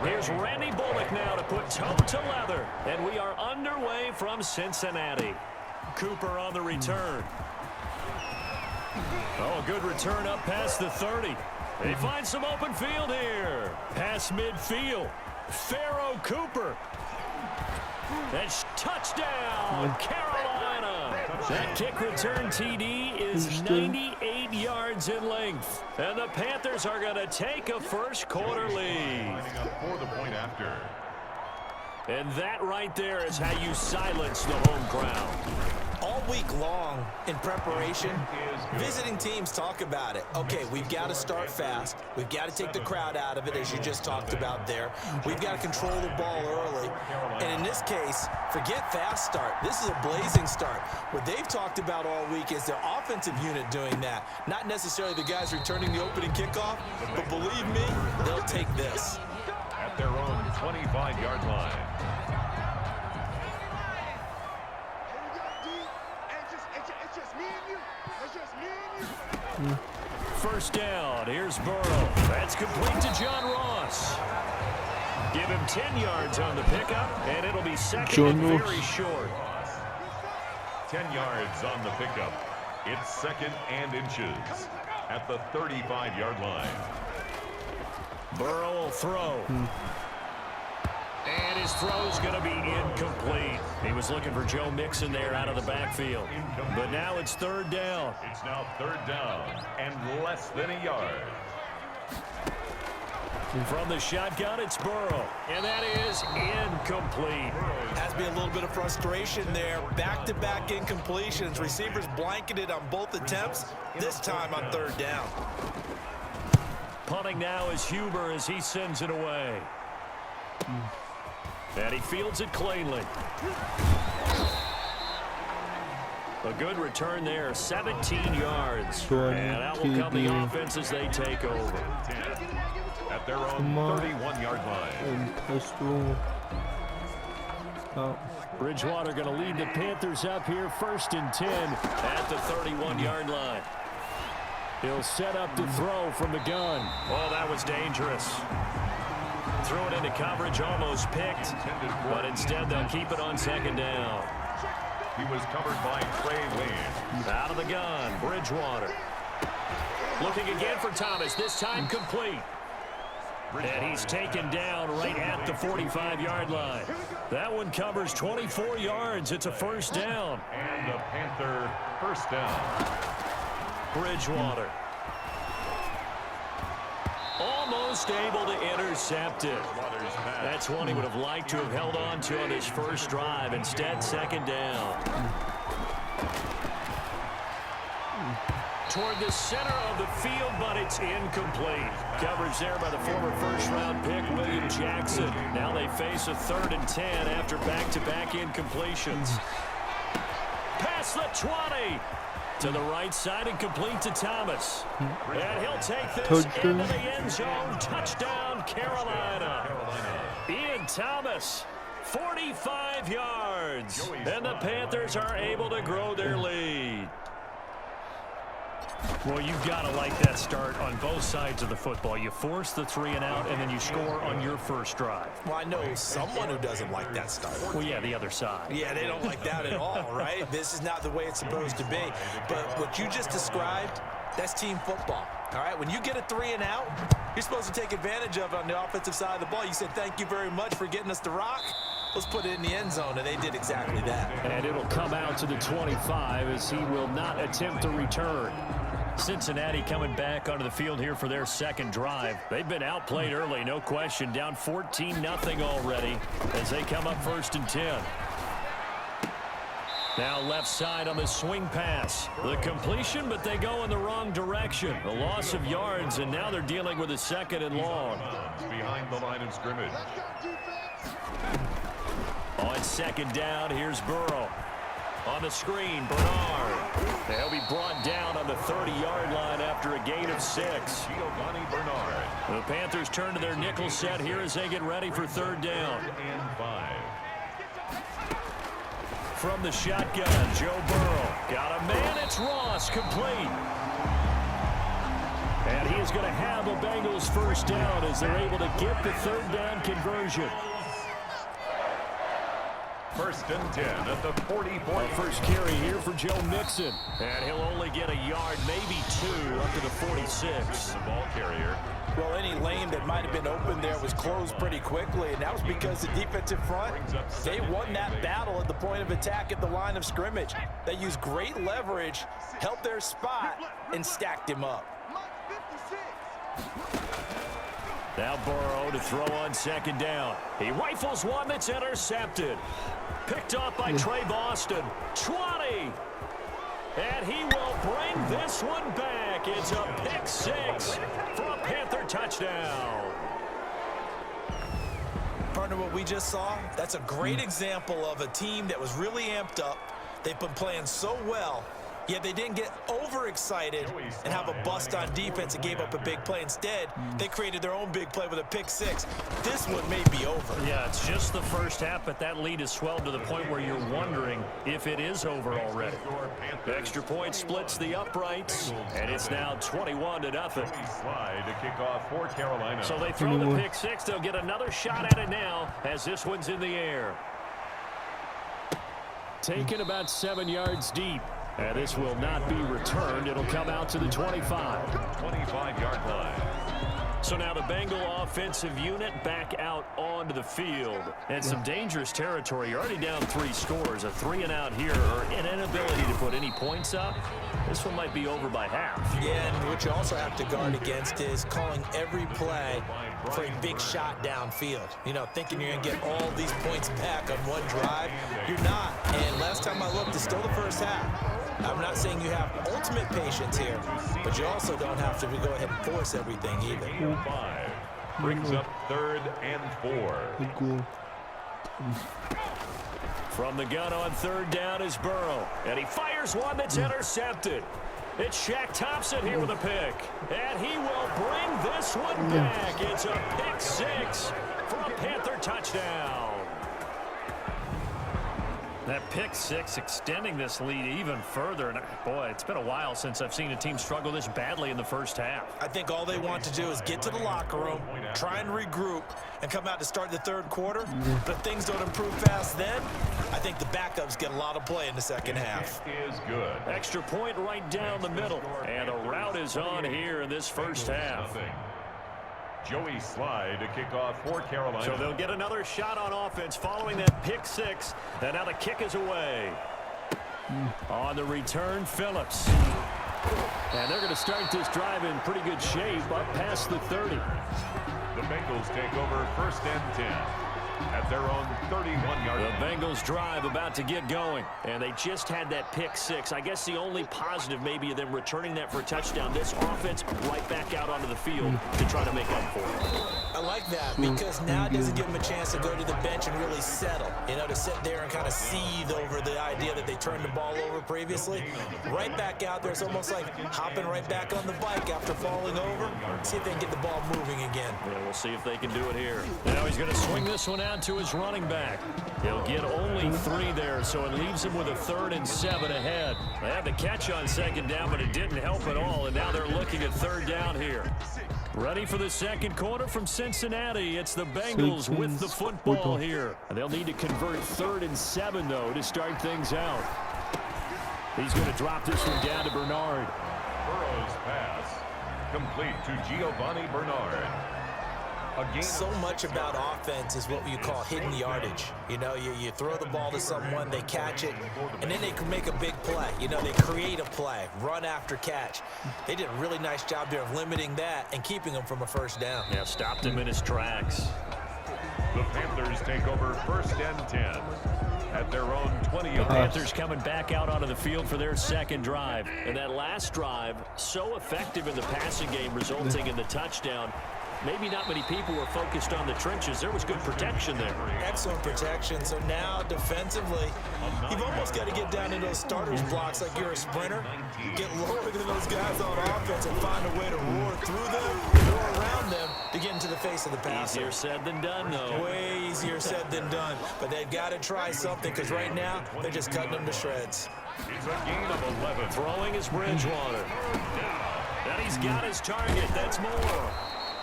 Here's Randy Bullock now to put toe to leather. And we are underway from Cincinnati. Cooper on the return. Oh, a good return up past the 30. They find some open field here. Pass midfield. Pharaoh Cooper. That's touchdown, Carolina. That kick return TD is 98 yards in length. And the Panthers are going to take a first quarter lead. For the point after. And that right there is how you silence the home crowd. All week long in preparation, visiting teams talk about it. Okay, we've got to start fast. We've got to take the crowd out of it, as you just talked about there. We've got to control the ball early. And in this case, forget fast start. This is a blazing start. What they've talked about all week is their offensive unit doing that. Not necessarily the guys returning the opening kickoff, but believe me, they'll take this. At their own 25-yard line. First down. Here's Burrow. That's complete to John Ross. Give him 10 yards on the pickup, and it'll be second and very short. 10 yards on the pickup. It's second and inches at the 35-yard line. Burrow will throw. And his throw's going to be incomplete. He was looking for Joe Mixon there out of the backfield. But now it's third down. It's now third down and less than a yard. From the shotgun, it's Burrow. And that is incomplete. Has to be a little bit of frustration there. Back-to-back incompletions. Receivers blanketed on both attempts, this time on third down. Punting now is Huber as he sends it away. And he fields it cleanly. A good return there, 17 yards. And out will come the offense as they take over. At their own 31-yard line. Bridgewater going to lead the Panthers up here, 1st and 10 at the 31-yard line. He'll set up to throw from the gun. Oh, that was dangerous. Threw it into coverage, almost picked, but instead they'll keep it on second down. He was covered by Trey Wayne. Out of the gun, Bridgewater. Looking again for Thomas, this time complete. And he's taken down right at the 45-yard line. That one covers 24 yards. It's a first down. And the Panther first down. Bridgewater. Almost able to intercept it. That's one he would have liked to have held on to on his first drive. Instead, second down. Toward the center of the field, but it's incomplete. Coverage there by the former first-round pick, William Jackson. Now they face a 3rd and 10 after back-to-back incompletions. Past the 20. To the right side and complete to Thomas. And he'll take this into the end zone. Touchdown, Carolina. Ian Thomas, 45 yards. And the Panthers are able to grow their lead. Well, you've got to like that start on both sides of the football. You force the 3 and out, and then you score on your first drive. Well, I know someone who doesn't like that start. Well, yeah, the other side. Yeah, they don't like that at all, right? This is not the way it's supposed to be. But what you just described, that's team football, all right? When you get a 3 and out, you're supposed to take advantage of it on the offensive side of the ball. You said, thank you very much for getting us the rock. Let's put it in the end zone, and they did exactly that. And it'll come out to the 25 as he will not attempt to return. Cincinnati coming back onto the field here for their second drive. They've been outplayed early, no question. Down 14-0 already as they come up 1st and 10. Now left side on the swing pass. The completion, but they go in the wrong direction. A loss of yards, and now they're dealing with a 2nd and long. Behind the line of scrimmage. On 2nd down, here's Burrow. On the screen, Bernard. They'll be brought down on the 30-yard line after a gain of 6. Giovanni Bernard. The Panthers turn to their nickel set here as they get ready for 3rd down. And 5. From the shotgun, Joe Burrow. Got a man, it's Ross, complete. And he is going to have a Bengals first down as they're able to get the third down conversion. 1st and 10 at the 40-point. First carry here for Joe Mixon. And he'll only get a yard, maybe 2, up to the 46. The ball carrier. Well, any lane that might have been open there was closed pretty quickly, and that was because the defensive front, they won that battle at the point of attack at the line of scrimmage. They used great leverage, held their spot, and stacked him up. Now Burrow to throw on 2nd down. He rifles one that's intercepted. Picked off by Trey Boston. 20. And he will bring this one back. It's a pick 6 for a Panther touchdown. Partner, what we just saw, that's a great example of a team that was really amped up. They've been playing so well, yet they didn't get overexcited and have a bust on defense and gave up a big play. Instead, they created their own big play with a pick 6. This one may be over. Yeah, it's just the first half, but that lead has swelled to the point where you're wondering if it is over already. The extra point splits the uprights, and it's now 21-0. Slide to kick off for Carolina. So they throw the pick 6. They'll get another shot at it now as this one's in the air. Taken about 7 yards deep. And this will not be returned. It'll come out to the 25. 25-yard line. So now the Bengal offensive unit back out onto the field. And some dangerous territory. You're already down 3 scores. A 3-and-out here, or an inability to put any points up. This one might be over by half. Yeah, and what you also have to guard against is calling every play for a big shot downfield. You know, thinking you're going to get all these points back on one drive. You're not. And last time I looked, it's still the first half. I'm not saying you have ultimate patience here, but you also don't have to go ahead and force everything either. 5 brings up 3rd and 4. From the gun on 3rd down is Burrow, and he fires one that's intercepted. It's Shaq Thompson here with a pick, and he will bring this one back. It's a pick 6 for a Panther touchdown. That pick 6 extending this lead even further. And boy, it's been a while since I've seen a team struggle this badly in the first half. I think all they want to do is get to the locker room, try and regroup, and come out to start the 3rd quarter. But if things don't improve fast then, I think the backups get a lot of play in the second half. Is good. Extra point right down the middle. And the route is on here in this first half. Joey Slide to kick off for Carolina. So they'll get another shot on offense following that pick 6. And now the kick is away. On the return, Phillips. And they're going to start this drive in pretty good shape up past the 30. The Bengals take over 1st and 10 at their own 31-yard line. The Bengals drive about to get going, and they just had that pick 6. I guess the only positive maybe of them returning that for a touchdown. This offense right back out onto the field to try to make up for it. I like that because now it doesn't give them a chance to go to the bench and really settle, you know, to sit there and kind of seethe over the idea that they turned the ball over previously. Right back out there, it's almost like hopping right back on the bike after falling over. See if they can get the ball moving again. Yeah, we'll see if they can do it here. Now he's going to swing this one out to his running back. He'll get only 3 there, so it leaves him with a 3rd and 7 ahead. They had the catch on 2nd down, but it didn't help at all, and now they're looking at 3rd down here. Ready for the 2nd quarter from Cincinnati. It's the Bengals with the football here. And they'll need to convert 3rd and 7, though, to start things out. He's going to drop this one down to Bernard. Burrow's pass complete to Giovanni Bernard. So much about offense is what you call hidden yardage. You know, you throw the ball to someone, they catch it, and then they can make a big play. You know, they create a play, run after catch. They did a really nice job there of limiting that and keeping him from a first down. Yeah, stopped him in his tracks. The Panthers take over 1st and 10 at their own 20. The Panthers coming back out onto the field for their 2nd drive. And that last drive, so effective in the passing game, resulting in the touchdown. Maybe not many people were focused on the trenches. There was good protection there. Excellent protection. So now defensively, you've almost got to get down in those starters blocks like you're a sprinter. Get lower than those guys on offense and find a way to roar through them, roar around them to get into the face of the passer. Easier said than done, though. Way easier said than done. But they've got to try something because right now they're just cutting them to shreds. It's a gain of 11. Throwing is Bridgewater. And he's got his target. That's more.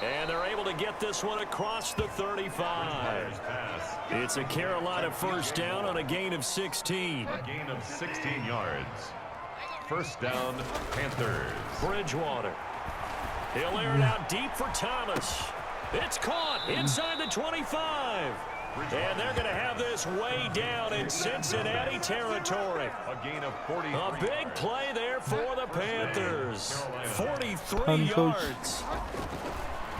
And they're able to get this one across the 35. It's a Carolina first down on a gain of 16. A gain of 16 yards. First down, Panthers. Bridgewater. He'll air it out deep for Thomas. It's caught inside the 25. And they're going to have this way down in Cincinnati territory. A gain of 40. A big play there for the Panthers. 43 yards.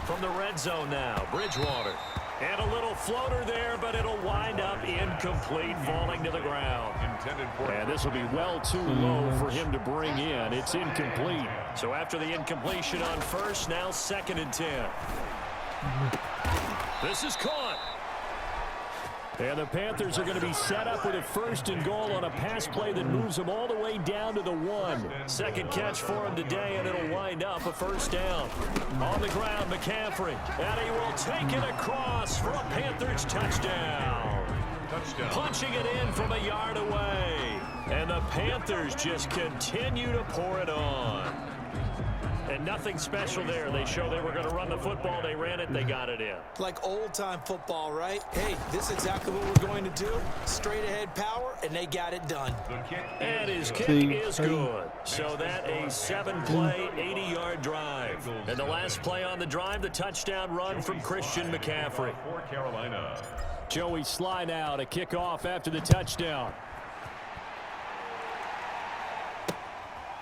From the red zone now, Bridgewater. And a little floater there, but it'll wind up incomplete, falling to the ground. And this will be well too low for him to bring in. It's incomplete. So after the incompletion on first, now 2nd and 10. This is caught. And the Panthers are going to be set up with a 1st and goal on a pass play that moves them all the way down to the 1. Second catch for him today, and it'll wind up a 1st down. On the ground, McCaffrey. And he will take it across for a Panthers touchdown. Punching it in from a yard away. And the Panthers just continue to pour it on. And nothing special there. They show they were going to run the football. They ran it. They got it in. Like old-time football, right? Hey, this is exactly what we're going to do. Straight-ahead power, and they got it done. And his kick is good. So that a 7-play, 80-yard drive. And the last play on the drive, the touchdown run from Christian McCaffrey. For Carolina. Joey Sly now to kick off after the touchdown.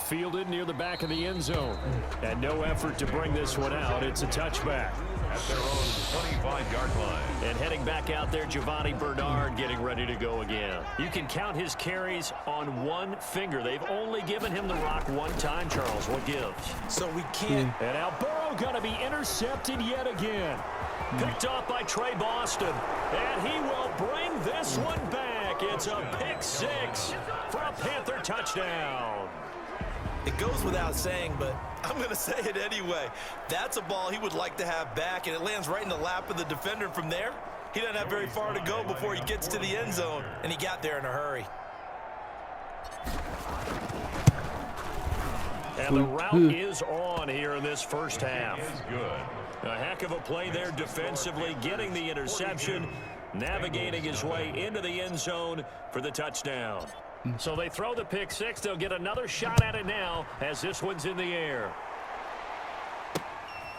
Fielded near the back of the end zone. And no effort to bring this one out. It's a touchback. At their own 25-yard line. And heading back out there, Giovanni Bernard getting ready to go again. You can count his carries on one finger. They've only given him the rock one time, Charles. What gives? So we can't. And now Burrow going to be intercepted yet again. Picked off by Trey Boston. And he will bring this one back. It's a pick 6 for a Panther touchdown. It goes without saying, but I'm going to say it anyway. That's a ball he would like to have back, and it lands right in the lap of the defender. From there, he doesn't have very far to go before he gets to the end zone, and he got there in a hurry. And the route is on here in this first half. Is good. A heck of a play there defensively, getting the interception, navigating his way into the end zone for the touchdown. So they throw the pick 6. They'll get another shot at it now as this one's in the air.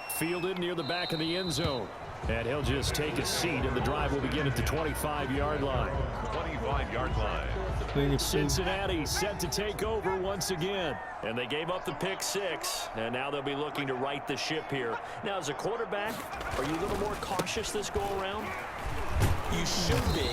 Fielded near the back of the end zone. And he'll just take a seat, and the drive will begin at the 25-yard line. 25-yard line. Cincinnati set to take over once again. And they gave up the pick 6, and now they'll be looking to right the ship here. Now, as a quarterback, are you a little more cautious this go-around? You should be,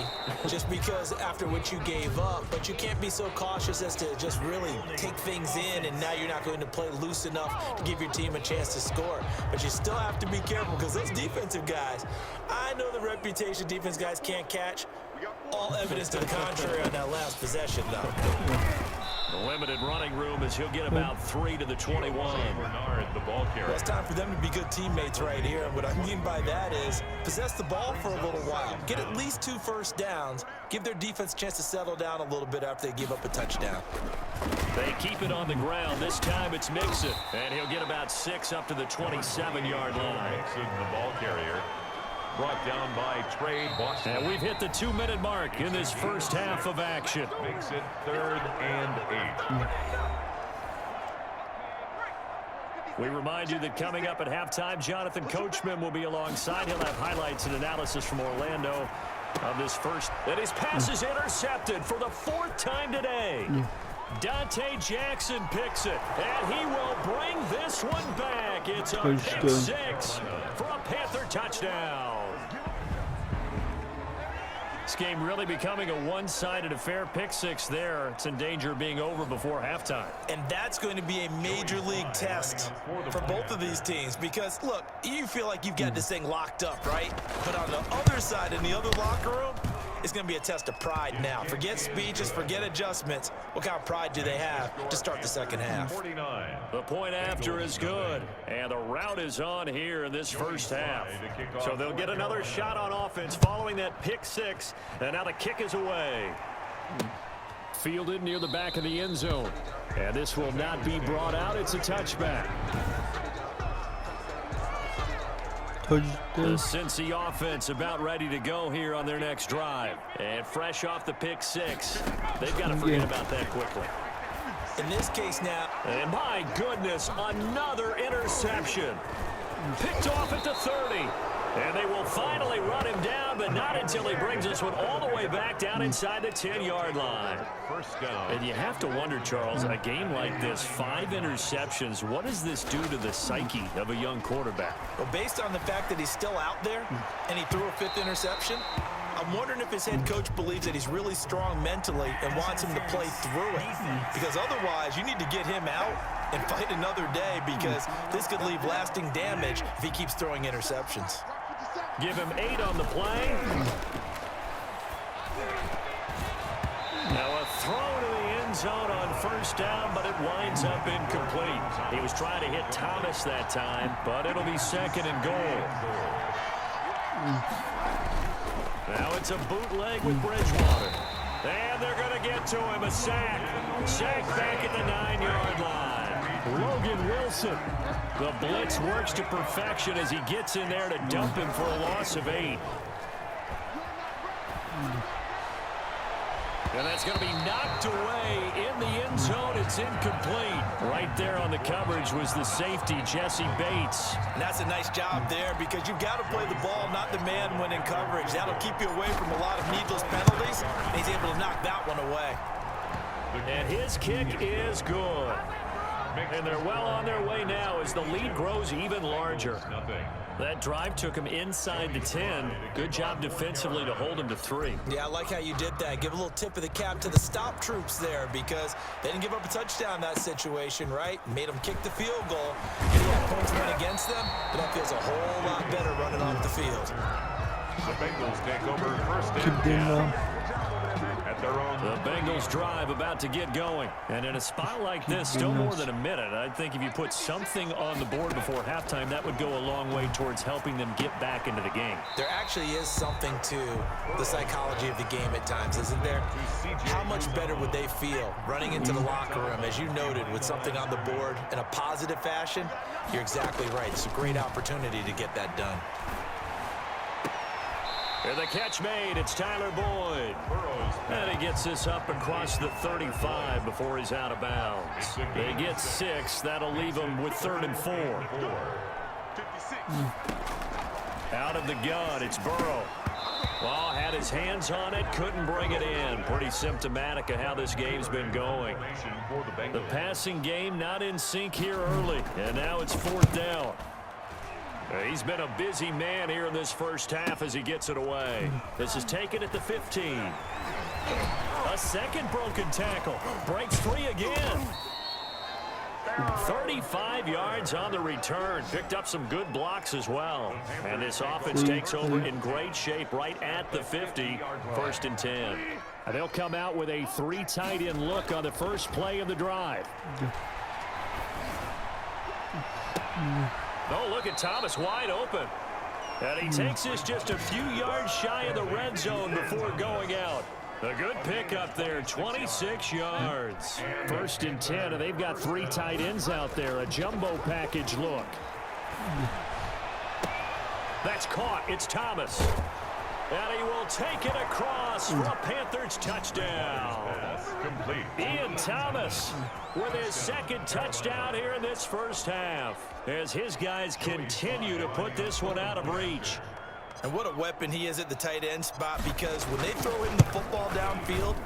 just because after what you gave up, but you can't be so cautious as to just really take things in, and now you're not going to play loose enough to give your team a chance to score. But you still have to be careful, because those defensive guys, I know the reputation defense guys can't catch. All evidence to the contrary on that last possession, though. Limited running room as he'll get about 3 to the 21. Bernard, the ball carrier. Well, it's time for them to be good teammates right here. And what I mean by that is possess the ball for a little while. Get at least 2 first downs. Give their defense a chance to settle down a little bit after they give up a touchdown. They keep it on the ground. This time it's Mixon. And he'll get about 6 up to the 27-yard line. Mixon, the ball carrier. Brought down by Trey Boston. And we've hit the 2-minute mark in this first half of action. Makes it 3rd and 8. We remind you that coming up at halftime, Jonathan Coachman will be alongside. He'll have highlights and analysis from Orlando of this first. And his pass is intercepted for the 4th time today. Dante Jackson picks it, and he will bring this one back. It's a pick 6 for a Panther touchdown. This game really becoming a one-sided affair. Pick 6 there. It's in danger of being over before halftime. And that's going to be a major league test for both of these teams because, look, you feel like you've got this thing locked up, right? But on the other side, in the other locker room, it's going to be a test of pride now. Forget speeches, forget adjustments. What kind of pride do they have to start the second half? 49. The point after is good, and the route is on here in this first half. So they'll get another shot on offense following that pick 6, and now the kick is away. Fielded near the back of the end zone, and this will not be brought out. It's a touchback. The Cincy offense about ready to go here on their next drive. And fresh off the pick six, they've got to forget about that quickly. In this case now. And my goodness, another interception. Picked off at the 30. And they will finally run him down, but not until he brings this one all the way back down inside the 10-yard line. First down. And you have to wonder, Charles, a game like this, 5 interceptions, what does this do to the psyche of a young quarterback? Well, based on the fact that he's still out there and he threw a 5th interception, I'm wondering if his head coach believes that he's really strong mentally and wants him to play through it. Because otherwise, you need to get him out and fight another day, because this could leave lasting damage if he keeps throwing interceptions. Give him 8 on the play. Now a throw to the end zone on first down, but it winds up incomplete. He was trying to hit Thomas that time, but it'll be 2nd and goal. Now it's a bootleg with Bridgewater. And they're going to get to him. A sack. Sack back at the 9-yard line. Logan Wilson. The blitz works to perfection as he gets in there to dump him for a loss of 8. And that's going to be knocked away in the end zone. It's incomplete. Right there on the coverage was the safety, Jesse Bates. And that's a nice job there, because you've got to play the ball, not the man when in coverage. That'll keep you away from a lot of needless penalties. And he's able to knock that one away. And his kick is good. And they're well on their way now as the lead grows even larger. That drive took him inside the 10. Good job defensively to hold him to 3. Yeah, I like how you did that. Give a little tip of the cap to the stop troops there, because they didn't give up a touchdown in that situation, right? Made them kick the field goal. And yeah, points went against them, but that feels a whole lot better running off the field. The Bengals take over first and 10 at their own. The Bengals drive about to get going. And in a spot like this, still more than a minute, I think if you put something on the board before halftime, that would go a long way towards helping them get back into the game. There actually is something to the psychology of the game at times, isn't there? How much better would they feel running into the locker room, as you noted, with something on the board in a positive fashion? You're exactly right. It's a great opportunity to get that done. And the catch made. It's Tyler Boyd. And he gets this up across the 35 before he's out of bounds. They get 6. That'll leave them with 3rd and 4. Out of the gun, it's Burrow. Well, had his hands on it, couldn't bring it in. Pretty symptomatic of how this game's been going. The passing game not in sync here early. And now it's 4th down. He's been a busy man here in this first half as he gets it away. This is taken at the 15. A second broken tackle. Breaks free again. 35 yards on the return. Picked up some good blocks as well. And this offense takes over in great shape right at the 50. 1st and 10. And they'll come out with a 3 tight end look on the first play of the drive. Oh, look at Thomas wide open. And he takes this just a few yards shy of the red zone before going out. A good pickup there, 26 yards. 1st and 10, and they've got 3 tight ends out there. A jumbo package look. That's caught. It's Thomas. And he will take it across for a Panthers touchdown. Complete. Ian Thomas with his 2nd touchdown here in this first half, as his guys continue to put this one out of reach. And what a weapon he is at the tight end spot, because when they throw him the football downfield,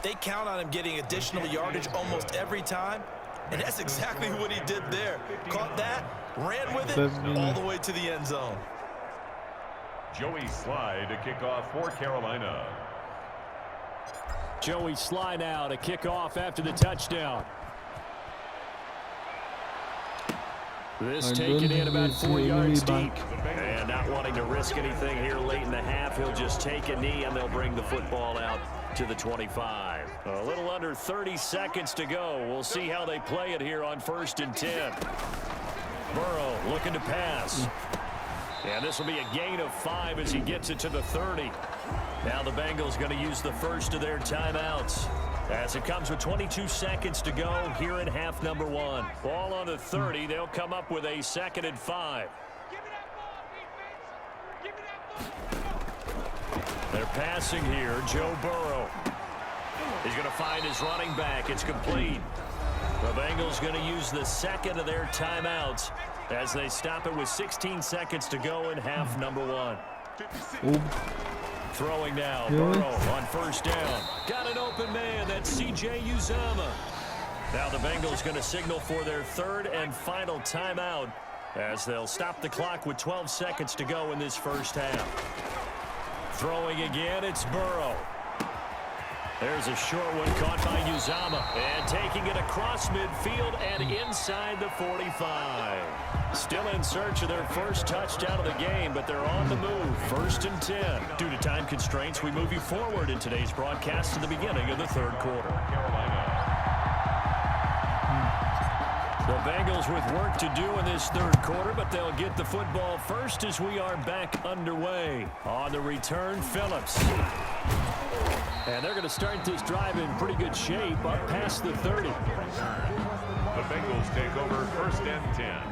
they count on him getting additional yardage almost every time. And that's exactly what he did there. Caught that, ran with it all the way to the end zone. Joey Slye to kick off for Carolina. Joey Slye now to kick off after the touchdown. This taken in about 4 yards deep. And not wanting to risk anything here late in the half, he'll just take a knee and they'll bring the football out to the 25. A little under 30 seconds to go. We'll see how they play it here on 1st and 10. Burrow looking to pass. And this will be a gain of 5 as he gets it to the 30. Now the Bengals going to use the first of their timeouts, as it comes with 22 seconds to go here in half number 1. Ball on the 30. They'll come up with a 2nd and 5. They're passing here. Joe Burrow. He's going to find his running back. It's complete. The Bengals going to use the second of their timeouts as they stop it with 16 seconds to go in half number one. Throwing now. Burrow on first down. Got an open man. That's C.J. Uzomah. Now the Bengals going to signal for their third and final timeout as they'll stop the clock with 12 seconds to go in this first half. Throwing again, it's Burrow. There's a short one caught by Uzomah. And taking it across midfield and inside the 45. Still in search of their first touchdown of the game, but they're on the move. 1st and 10. Due to time constraints, we move you forward in today's broadcast to the beginning of the third quarter. The Bengals with work to do in this third quarter, but they'll get the football first as we are back underway. On the return, Phillips. And they're going to start this drive in pretty good shape up past the 30. The Bengals take over 1st and 10.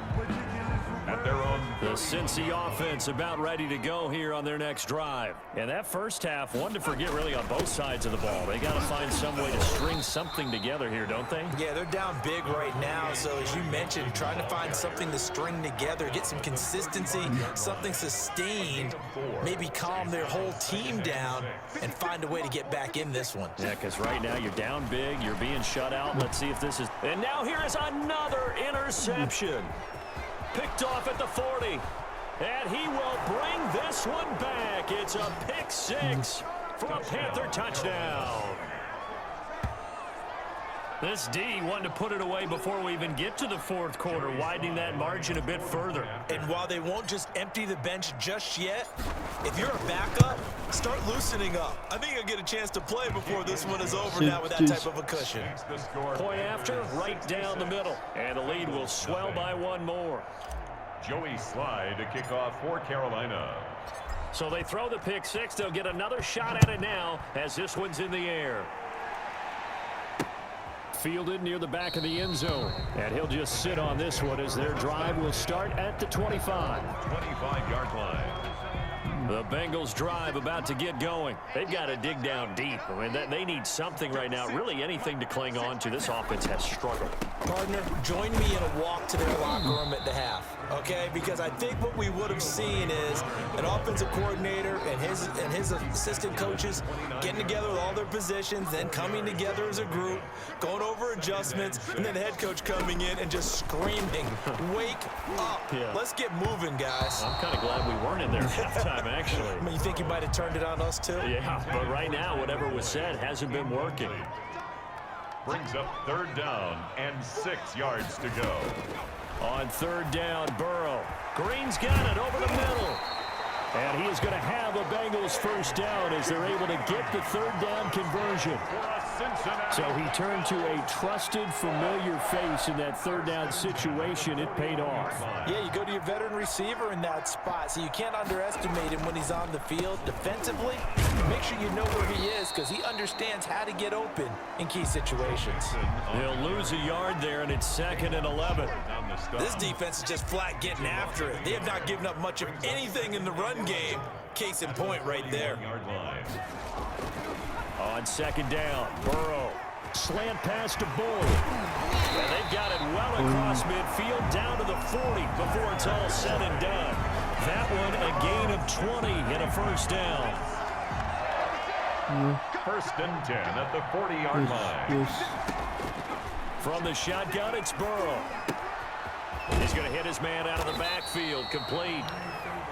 At their own. The Cincy offense about ready to go here on their next drive. And that first half, one to forget really on both sides of the ball. They got to find some way to string something together here, don't they? Yeah, they're down big right now. So as you mentioned, trying to find something to string together, get some consistency, something sustained, maybe calm their whole team down and find a way to get back in this one. Yeah, because right now you're down big, you're being shut out. Let's see if this is. And now here is another interception. Picked off at the 40. And he will bring this one back. It's a pick six for a Panther touchdown. This D wanted to put it away before we even get to the fourth quarter, widening that margin a bit further. And while they won't just empty the bench just yet, if you're a backup, start loosening up. I think you'll get a chance to play before this one is over now with that type of a cushion. Point after, right down the middle. And the lead will swell by one more. Joey Slye to kick off for Carolina. So they throw the pick six. They'll get another shot at it now as this one's in the air. Fielded near the back of the end zone. And he'll just sit on this one as their drive will start at the 25. 25-yard line. The Bengals drive about to get going. They've got to dig down deep. I mean, they need something right now, really anything to cling on to. This offense has struggled. Partner, join me in a walk to their locker room at the half, okay? Because I think what we would have seen is an offensive coordinator and his assistant coaches getting together with all their positions, then coming together as a group, going over adjustments, and then the head coach coming in and just screaming, wake up. Yeah. Let's get moving, guys. I'm kind of glad we weren't in there at halftime, actually. I mean, you think you might have turned it on us, too? Yeah, but right now, whatever was said hasn't been working. Brings up 3rd down and 6 yards to go. On 3rd down, Burrow. Green's got it over the middle. And he is going to have a Bengals first down as they're able to get the 3rd down conversion. So he turned to a trusted, familiar face in that 3rd down situation. It paid off. Yeah, you go to your veteran receiver in that spot, so you can't underestimate him when he's on the field. Defensively, make sure you know where he is because he understands how to get open in key situations. He'll lose a yard there, and it's 2nd and 11. This defense is just flat getting after it. They have not given up much of anything in the run game. Case in point right there. On 2nd down, Burrow. Slant pass to Bull. And they've got it well across midfield down to the 40 before it's all said and done. That one a gain of 20 and a first down. 1st and 10 at the 40-yard line. From the shotgun, it's Burrow. He's going to hit his man out of the backfield, complete.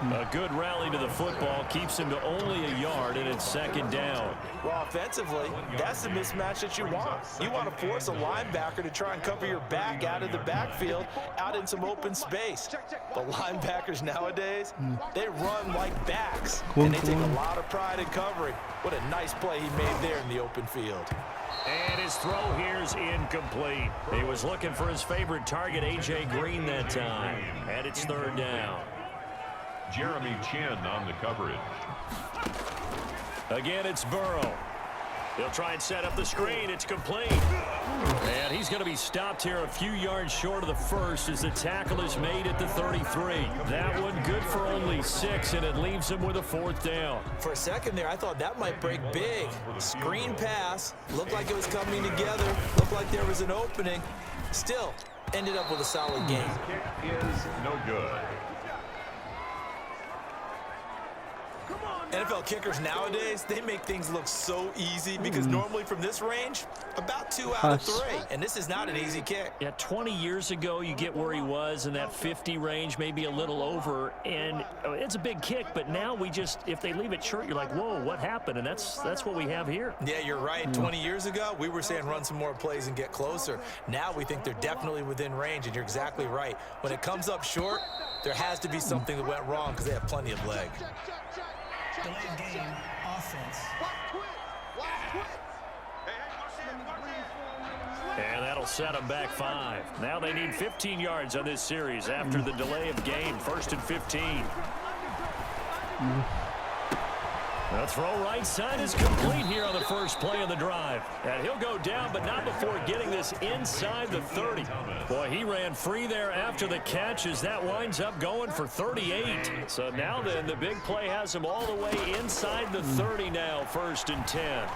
A good rally to the football keeps him to only a yard, and it's 2nd down. Well, offensively, that's the mismatch that you want. You want to force a linebacker to try and cover your back out of the backfield, out in some open space. The linebackers nowadays, they run like backs, and they take a lot of pride in covering. What a nice play he made there in the open field. And his throw here's incomplete. He was looking for his favorite target, A.J. Green, that time. And it's 3rd down. Jeremy Chin on the coverage. Again, it's Burrow. They'll try and set up the screen. It's complete. And he's going to be stopped here a few yards short of the first as the tackle is made at the 33. That one good for only 6, and it leaves him with a 4th down. For a second there, I thought that might break big. Screen pass. Looked like it was coming together. Looked like there was an opening. Still, ended up with a solid game. Kick is no good. NFL kickers nowadays, they make things look so easy because normally from this range, about 2 out of 3. And this is not an easy kick. Yeah, 20 years ago, you get where he was in that 50 range, maybe a little over, and it's a big kick, but now we just, if they leave it short, you're like, whoa, what happened? And that's what we have here. Yeah, you're right. 20 years ago, we were saying run some more plays and get closer. Now we think they're definitely within range, and you're exactly right. When it comes up short, there has to be something that went wrong because they have plenty of leg. Delayed game, offense. And that'll set them back 5. Now they need 15 yards on this series after the delay of game. 1st and 15. The throw right side is complete here on the first play of the drive. And he'll go down, but not before getting this inside the 30. Boy, he ran free there after the catch as that winds up going for 38. So now then, the big play has him all the way inside the 30 now, 1st and 10.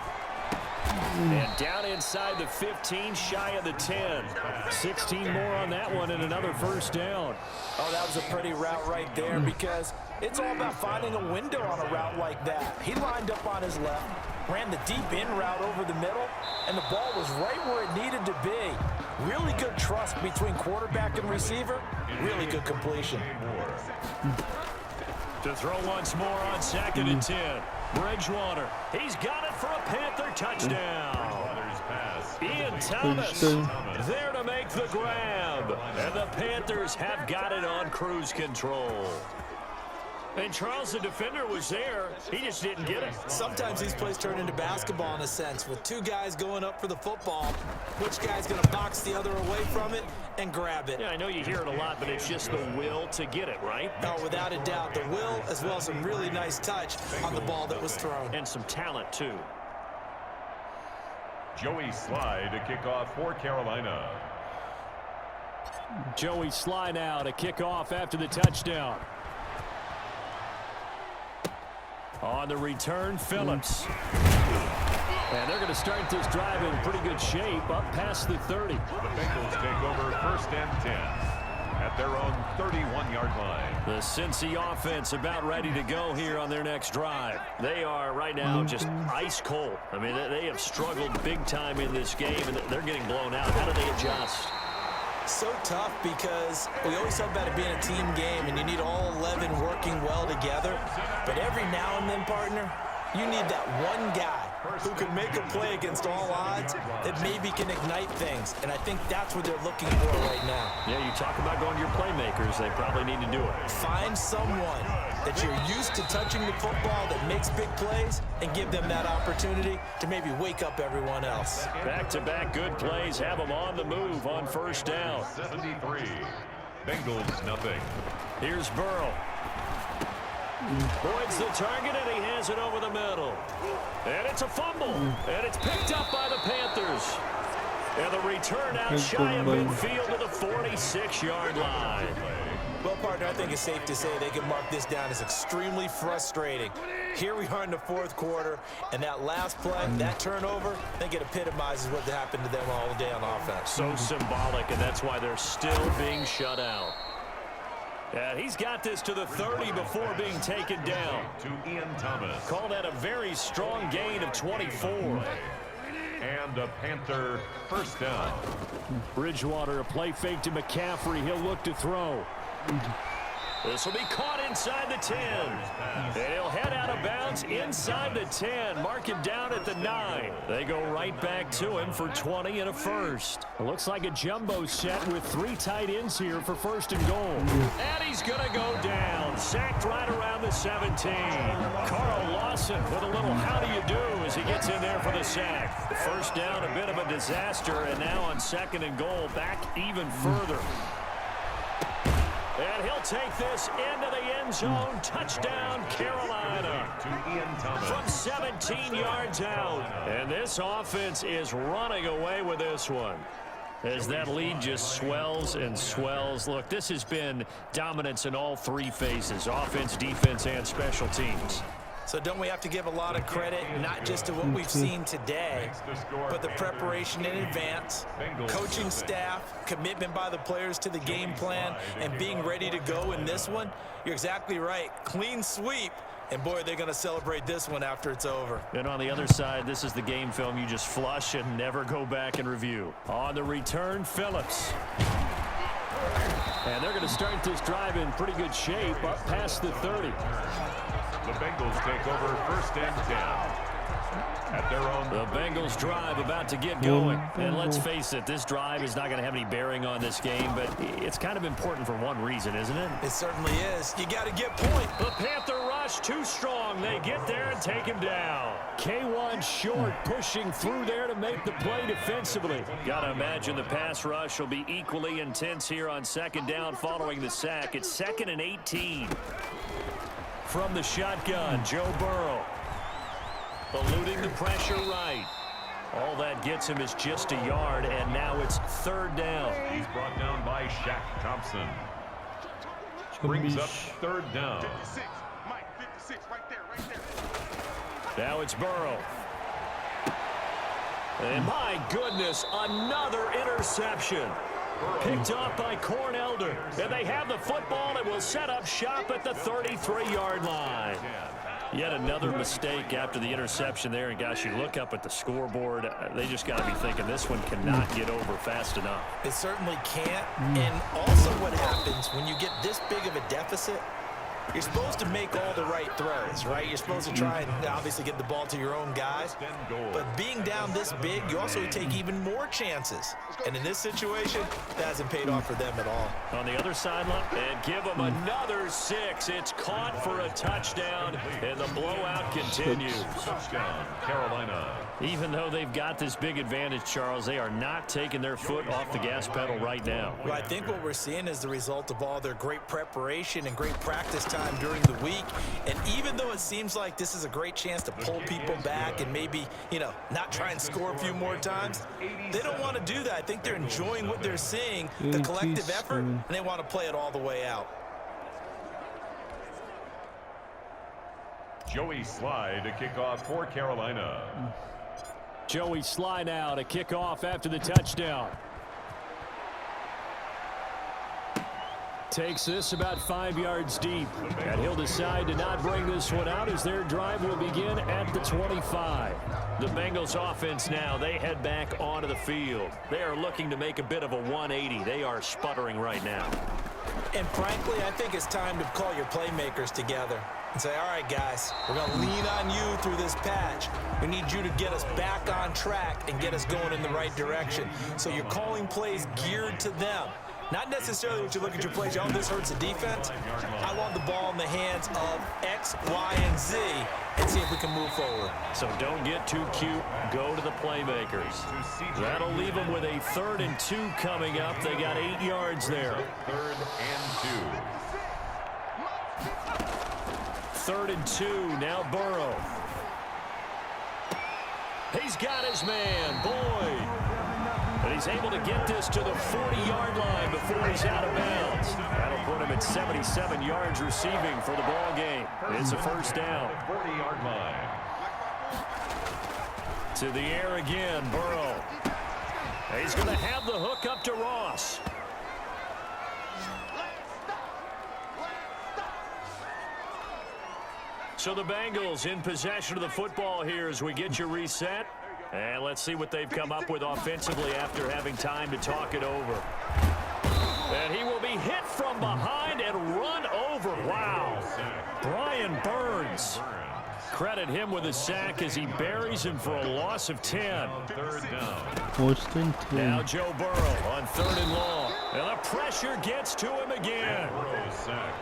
And down inside the 15, shy of the 10. 16 more on that one and another 1st down. Oh, that was a pretty route right there because it's all about finding a window on a route like that. He lined up on his left, ran the deep in route over the middle, and the ball was right where it needed to be. Really good trust between quarterback and receiver. Really good completion. To throw once more on 2nd and 10. Bridgewater, he's got it for a Panther touchdown. Ian Thomas there to make the grab. And the Panthers have got it on cruise control. And Charles, the defender, was there. He just didn't get it. Sometimes these plays turn into basketball in a sense, with 2 guys going up for the football. Which guy's going to box the other away from it and grab it? Yeah, I know you hear it a lot, but it's just the will to get it, right? No, without a doubt. The will, as well as some really nice touch on the ball that was thrown. And some talent, too. Joey Sly to kick off for Carolina. Joey Sly now to kick off after the touchdown. On the return, Phillips. And they're going to start this drive in pretty good shape, up past the 30. The Bengals take over 1st and 10 at their own 31-yard line. The Cincy offense about ready to go here on their next drive. They are right now just ice cold. I mean, they have struggled big time in this game, and they're getting blown out. How do they adjust? So tough because we always talk about it being a team game and you need all 11 working well together. But every now and then, partner, you need that one guy who can make a play against all odds that maybe can ignite things. And I think that's what they're looking for right now. Yeah, you talk about going to your playmakers. They probably need to do it. Find someone that you're used to touching the football that makes big plays and give them that opportunity to maybe wake up everyone else. Back-to-back good plays have them on the move on 1st down. 73. Bengals nothing. Here's Burrow. Boyd's the target, and he has it over the middle. And it's a fumble, and it's picked up by the Panthers. And the return out shy of midfield to the 46-yard line. Well, partner, I think it's safe to say they can mark this down as extremely frustrating. Here we are in the 4th quarter, and that last play, that turnover, I think it epitomizes what happened to them all day on offense. So symbolic, and that's why they're still being shut out. And he's got this to the 30 before being taken down. To Ian Thomas. Call that a very strong gain of 24. And a Panther 1st down. Bridgewater, a play fake to McCaffrey. He'll look to throw. This will be caught inside the 10. And he'll head out of bounds inside the 10. Mark him down at the 9. They go right back to him for 20 and a 1st. It looks like a jumbo set with 3 tight ends here for 1st and goal. And he's going to go down. Sacked right around the 17. Carl Lawson with a little how do you do as he gets in there for the sack. 1st down, a bit of a disaster. And now on 2nd and goal, back even further. And he'll take this into the end zone. Touchdown, Carolina. From 17 yards out. And this offense is running away with this one, as that lead just swells and swells. Look, this has been dominance in all three phases: offense, defense, and special teams. So don't we have to give a lot of credit, not just to what we've seen today, but the preparation in advance, coaching staff, commitment by the players to the game plan, and being ready to go in this one? You're exactly right. Clean sweep. And, boy, they're going to celebrate this one after it's over. And on the other side, this is the game film you just flush and never go back and review. On the return, Phillips. And they're going to start this drive in pretty good shape up past the 30. The Bengals take over 1st and 10 at their own. The Bengals drive about to get going. And let's face it, this drive is not going to have any bearing on this game, but it's kind of important for one reason, isn't it? It certainly is. You got to get point. The Panther rush too strong. They get there and take him down. K1 short, pushing through there to make the play defensively. Got to imagine the pass rush will be equally intense here on 2nd down following the sack. It's 2nd and 18. From the shotgun, Joe Burrow. Eluding the pressure right. All that gets him is just a yard, and now it's 3rd down. He's brought down by Shaq Thompson. Brings up 3rd down. 56, Mike, 56, right there. Now it's Burrow. And my goodness, another interception. Picked off by Cornelder. And they have the football and will set up shop at the 33-yard line. Yet another mistake after the interception there. And, gosh, you look up at the scoreboard. They just got to be thinking this one cannot get over fast enough. It certainly can't. And also what happens when you get this big of a deficit, you're supposed to make all the right throws, right? You're supposed to try and obviously get the ball to your own guys. But being down this big, you also take even more chances. And in this situation, that hasn't paid off for them at all. On the other sideline, and give them another 6. It's caught for a touchdown, and the blowout continues. Touchdown, Carolina. Even though they've got this big advantage, Charles, they are not taking their foot off the gas pedal right now. Well, I think what we're seeing is the result of all their great preparation and great practice time during the week. And even though it seems like this is a great chance to pull people back and maybe, not try and score a few more times, they don't want to do that. I think they're enjoying what they're seeing, the collective effort, and they want to play it all the way out. Joey Sly to kick off for Carolina. Joey Sly now to kick off after the touchdown. Takes this about 5 yards deep. And he'll decide to not bring this one out as their drive will begin at the 25. The Bengals offense now, they head back onto the field. They are looking to make a bit of a 180. They are sputtering right now. And frankly, I think it's time to call your playmakers together and say, all right, guys, we're going to lean on you through this patch. We need you to get us back on track and get us going in the right direction. So you're calling plays geared to them. Not necessarily what you look at your plays, oh, this hurts the defense. I want the ball in the hands of X, Y, and Z and see if we can move forward. So don't get too cute. Go to the playmakers. That'll leave them with a 3rd and 2 coming up. They got 8 yards there. 3rd and 2. 3rd and 2. Now Burrow. He's got his man, Boyd. And he's able to get this to the 40-yard line before he's out of bounds. That'll put him at 77 yards receiving for the ball game. It's a 1st down. 40-yard line. To the air again, Burrow. He's going to have the hook up to Ross. So the Bengals in possession of the football here as we get you reset. And let's see what they've come up with offensively after having time to talk it over. And he will be hit from behind and run over. Wow. Brian Burns. Credit him with a sack as he buries him for a loss of 10. 3rd down. 1st and 10. Now Joe Burrow on 3rd and long. And the pressure gets to him again.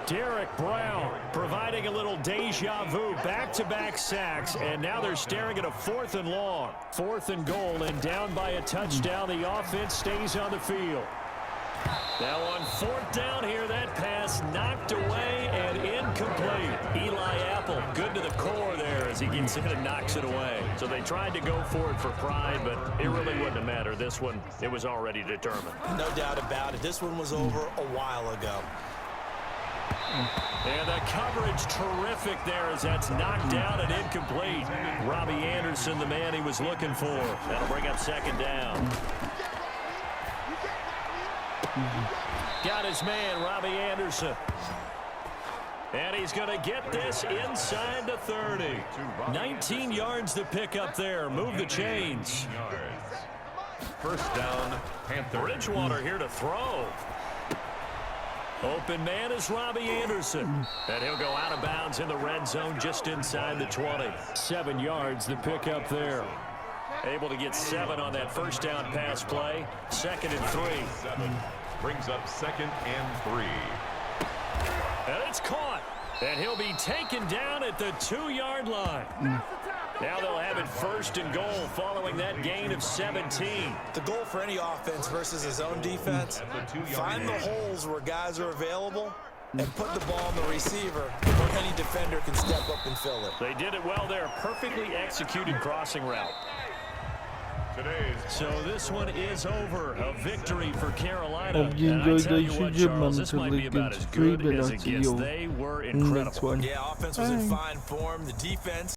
Derek Brown providing a little deja vu. Back-to-back sacks. And now they're staring at a 4th and long. 4th and goal and down by a touchdown. The offense stays on the field. Now on 4th down here, that pass knocked away and incomplete. Eli Apple, good to the core there as he gets in and knocks it away. So they tried to go for it for pride, but it really wouldn't have mattered. This one, it was already determined. No doubt about it. This one was over a while ago. And the coverage terrific there as that's knocked down and incomplete. Robbie Anderson, the man he was looking for. That'll bring up 2nd down. Got his man, Robbie Anderson. And he's going to get this inside the 30. 19 yards to pick up there. Move the chains. 1st down, Panthers. Bridgewater here to throw. Open man is Robbie Anderson. And he'll go out of bounds in the red zone just inside the 20. 7 yards to pick up there. Able to get 7 on that 1st down pass play. 2nd and 3. 7 brings up 2nd and 3. And it's caught. And he'll be taken down at the 2-yard line. Now they'll have it 1st and goal following that gain of 17. The goal for any offense versus his own defense, find the holes where guys are available and put the ball on the receiver where any defender can step up and fill it. They did it well there. Perfectly executed crossing route. So this one is over. A victory for Carolina. And I tell you what, Charles, this might be about as good as it gets. They were incredible. Yeah, offense was in fine form. The defense